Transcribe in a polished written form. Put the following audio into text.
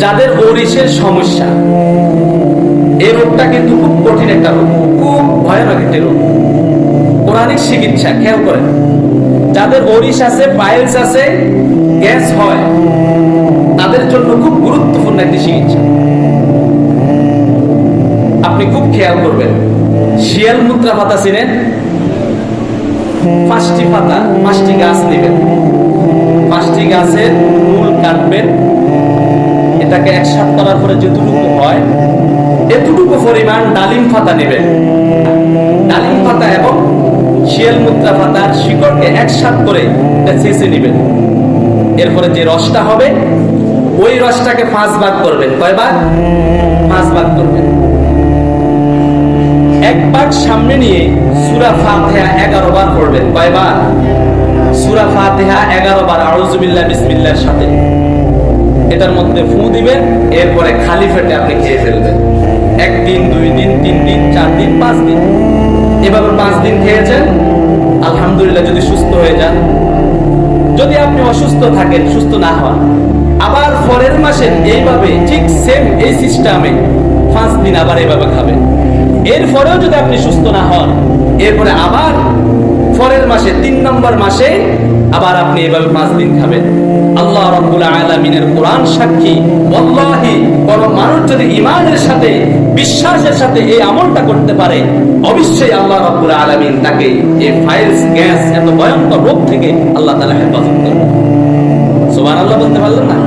যাদের ওরিসের সমস্যা, এই রোগটা কিন্তু খুব কঠিন একটা রোগ, খুব ভয়ানক একটা রোগ। পৌরাণিক চিকিৎসা খেয়াল করেন, যাদের ওরিস আছে, পাইলস আছে, গ্যাস হয়, তাদের জন্য খুব গুরুত্বপূর্ণ একটি চিকিৎসা। আপনি খুব খেয়াল করবেন, শিয়াল মুদ্রা পাতা চিনেন? 5টি পাতা, 5টি গাছ নেবেন, 5টি গাছের মূল কাটবেন, এটাকে একসাথে করার পরে যতটুকু হয় এতটুকু পরিমাণ ডালিম পাতা নেবেন। ডালিম পাতা এবং শিয়াল মুদ্রা পাতার শিকড়কে একসাথে করে এটা ছেঁচে নেবেন। এরপরে যে রসটা হবে ওই রসটাকে 5 ভাগ করবেন। কয় ভাগ? 5 ভাগ করবেন। 1 ভাগ সামনে নিয়ে সূরা ফাতিহা 11 বার পড়বেন। কয়বার? সূরা ফাতিহা 11 বার আউযু বিল্লাহি বিসমিল্লাহর সাথে এটার মধ্যে ফু দিবেন। এরপরে খালি পেটে আপনি খেয়ে ফেলবেন। 1 দিন, 2 দিন, 3 দিন, 4 দিন, 5 দিন, এভাবে 5 দিন খেয়েছেন। আলহামদুলিল্লাহ, যদি সুস্থ হয়ে যান। যদি আপনি অসুস্থ থাকেন, সুস্থ না হন, আবার পরের মাসে এইভাবে ঠিক সেম এই সিস্টেমে 5 দিন আবার এইভাবে খাবেন। এরপরেও যদি আপনি সুস্থ না হন, এরপরে আবার পরের মাসে 3 নম্বর মাসে আবার আপনি এভাবে 5 দিন খাবেন। আল্লাহ রাব্বুল আলামিনের কোরআন সাক্ষী, ওয়াল্লাহি কোন মানুষ যদি ঈমানের সাথে, বিশ্বাসের সাথে এই আমলটা করতে পারে, অবশ্যই আল্লাহ রাব্বুল আলামিন তাকে এই ফাইলস, গ্যাস, এত ভয়ঙ্কর রোগ থেকে আল্লাহ তাআলা হেফাজত করবেন। সুবহানাল্লাহ বলতে পারলেন না?